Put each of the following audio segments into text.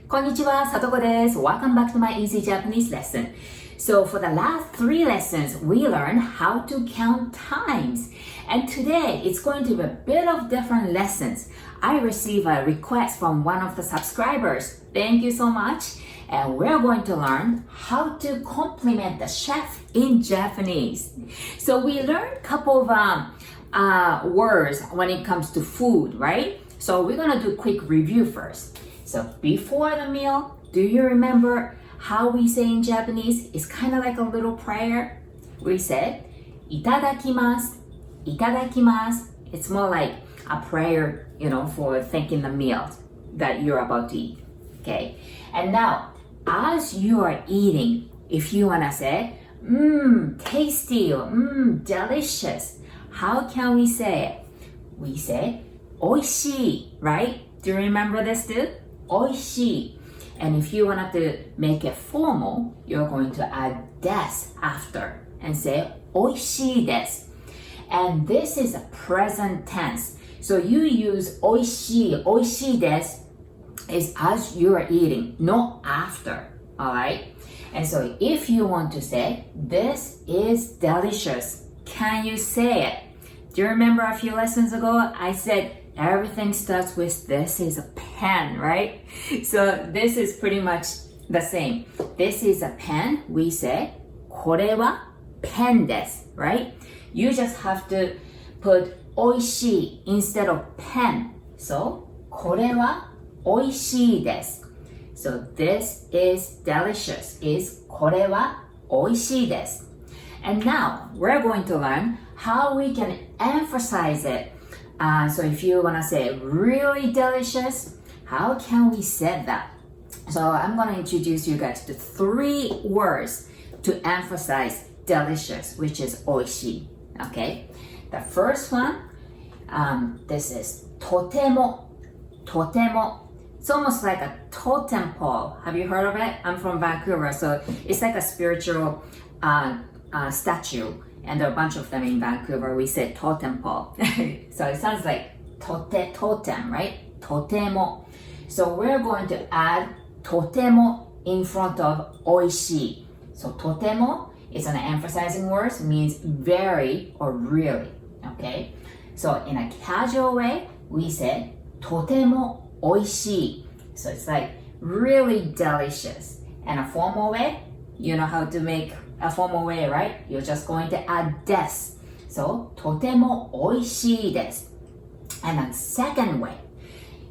こんにちは、さとこです。Welcome back to my easy Japanese lesson. So for the last 3 lessons, we learned how to count times. And today, it's going to be a bit of different lessons. I received a request from one of the subscribers. Thank you so much. And we're going to learn how to compliment the chef in Japanese. So we learned a couple of words when it comes to food, right? So we're gonna do a quick review first. So before the meal, do you remember how we say in Japanese? It's kind of like a little prayer. We said, Itadakimasu, Itadakimasu. It's more like a prayer, for thanking the meal that you're about to eat. Okay? And now, as you are eating, if you wanna say, tasty or delicious, how can we say it? We say, Oishii, right? Do you remember this too? Oishii. And if you want to make it formal, you're going to add des after and say Oishii desu. And this is a present tense. So you use Oishii, Oishii desu is as you are eating, not after, all right? And so if you want to say, this is delicious, can you say it? Do you remember a few lessons ago, I said everything starts with this is a pen, right? So this is pretty much the same. This is a pen, we say, これはペンです, right? You just have to put おいしい instead of pen. So, これはおいしいです. So this is delicious is これはおいしいです. And now we're going to learn how we can emphasize it. So if you want to say really delicious, how can we say that? So I'm going to introduce you guys to 3 words to emphasize delicious, which is おいしい. Okay? The first one, this is とても, とても. It's almost like a totem pole. Have you heard of it? I'm from Vancouver, so it's like a spiritual statue. And there are a bunch of them in Vancouver. We say totem pole. So it sounds like totem, right? とても. So we're going to add とても in front of おいしい. So とても is an emphasizing word, means very or really. Okay? So in a casual way, we say とてもおいしい. So it's like really delicious. And a formal way, you know how to make a formal way, right? You're just going to add des. So とてもおいしいです. And a second way,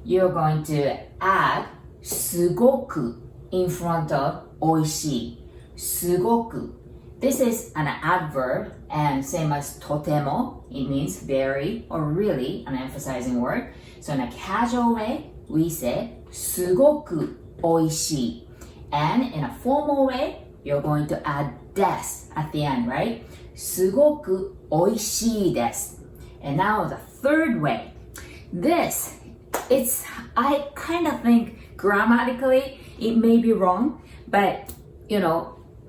you're going to add すごく in front of おいしい. すごく. This is an adverb and same as とても, it means very or really, an emphasizing word. So in a casual way, we say すごくおいしい. And in a formal way, you're going to add des at the end, right? すごくおいしいです. And now the third way. This, I kind of think grammatically it may be wrong, but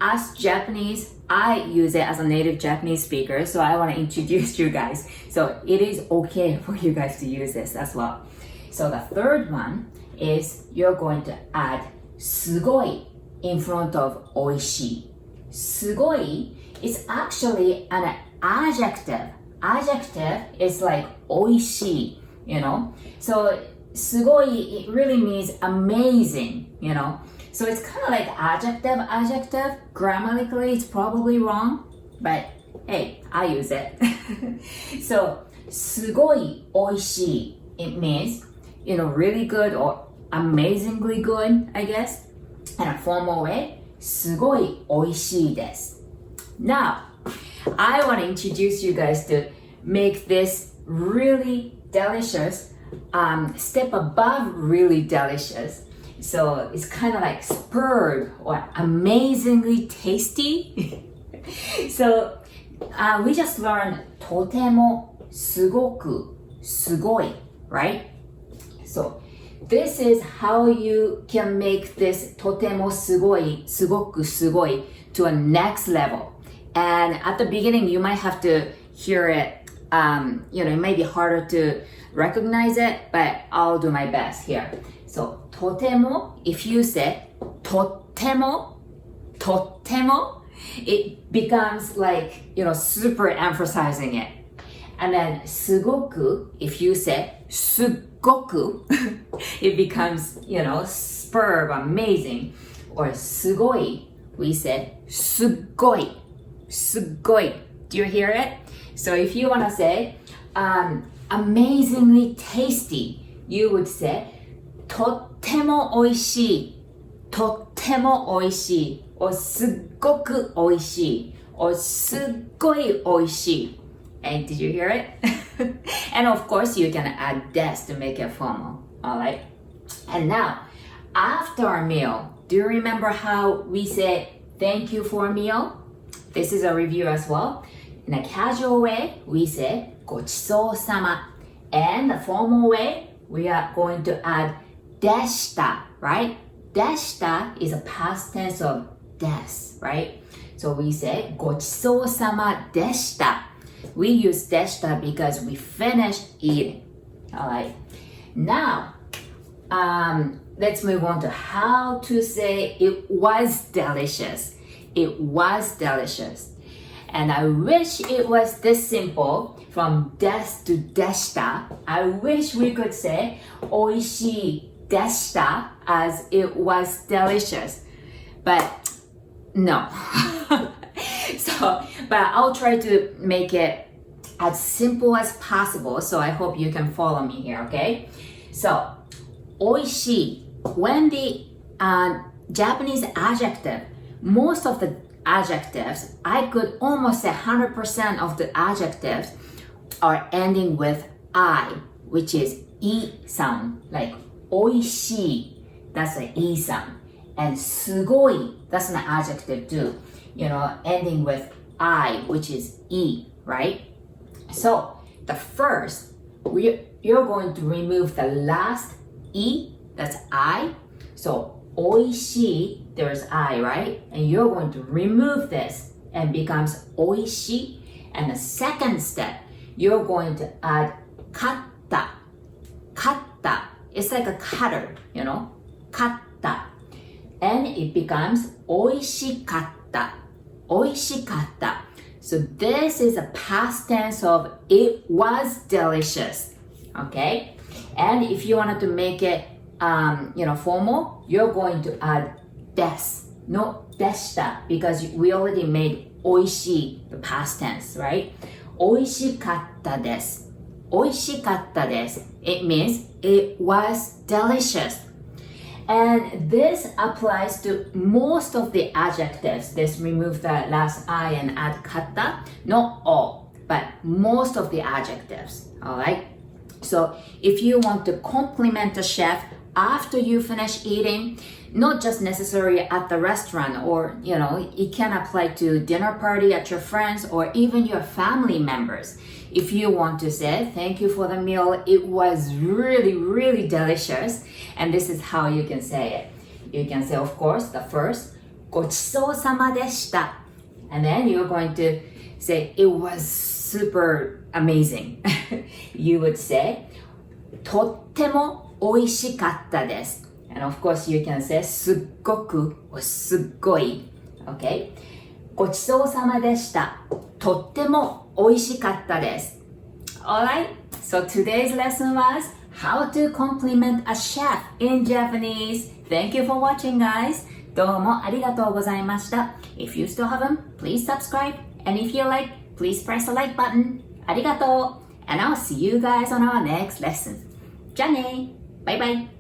as Japanese, I use it as a native Japanese speaker, so I want to introduce you guys. So it is okay for you guys to use this as well. So the third one is you're going to add すごい in front of おいしい. すごい is actually an adjective. Adjective is like おいしい, So すごい, it really means amazing, So it's kind of like adjective. Grammatically, it's probably wrong, but hey, I use it. So すごいおいしい, it means, really good or amazingly good, I guess. In a formal way, すごいおいしいです. Now, I want to introduce you guys to make this really delicious, step above really delicious. So it's kind of like superb or amazingly tasty. So we just learned とてもすごくすごい, right? So this is how you can make this とてもすごい, すごくすごい to a next level. And at the beginning, you might have to hear it it may be harder to recognize it, but I'll do my best here. So, とても, if you say とても, it becomes like, super emphasizing it. And then すごく, if you say すっごく, it becomes, superb, amazing. Or すごい, we said すっごい, すっごい. Do you hear it? So if you want to say amazingly tasty, you would say とってもおいしい, とってもおいしい, or すっごくおいしい, or すっごいおいしい. And did you hear it? And of course, you can add des to make it formal. Alright? And now, after a meal, do you remember how we say thank you for a meal? This is a review as well. In a casual way, we say ごちそうさま. And the formal way, we are going to add でした, right? でした is a past tense of です, right? So we say ごちそうさまでした. We use でした because we finished eating. Alright. Now, let's move on to how to say it was delicious. It was delicious. And I wish it was this simple from です to でした. I wish we could say おいしいでした as it was delicious. But no. But I'll try to make it as simple as possible. So I hope you can follow me here, okay? So, おいしい. When the Japanese adjective, most of the adjectives, I could almost say 100% of the adjectives are ending with I, which is E sound, like おいしい, that's an E sound. And すごい, that's an adjective too, ending with I, which is E, right? So the first, you're going to remove the last E, that's I. So おいしい, there's I, right? And you're going to remove this and becomes おいしい. And the second step, you're going to add かった. かった. It's like a cutter, かった. And it becomes おいしかった. おいしかった. So this is a past tense of it was delicious. Okay? And if you wanted to make it formal, you're going to add です no でした because we already made おいしい the past tense, right? おいしかったです おいしかったです it means it was delicious. And this applies to most of the adjectives. Let's remove the last I and add かった not all, but most of the adjectives. Alright? So if you want to compliment a chef after you finish eating, not just necessarily at the restaurant, or it can apply to dinner party at your friends or even your family members. If you want to say thank you for the meal, it was really, really delicious, and this is how you can say it. You can say, of course, the first ごちそうさまでした, and then you're going to say it was super amazing. You would say とってもおいしかったです. And of course, you can say すっごく or すっごい. Okay? ごちそうさまでした. とってもおいしかったです. Alright? So today's lesson was how to compliment a chef in Japanese. Thank you for watching, guys. どうもありがとうございました. If you still haven't, please subscribe. And if you like, please press the like button. ありがとう. And I'll see you guys on our next lesson. じゃあね. Bye bye.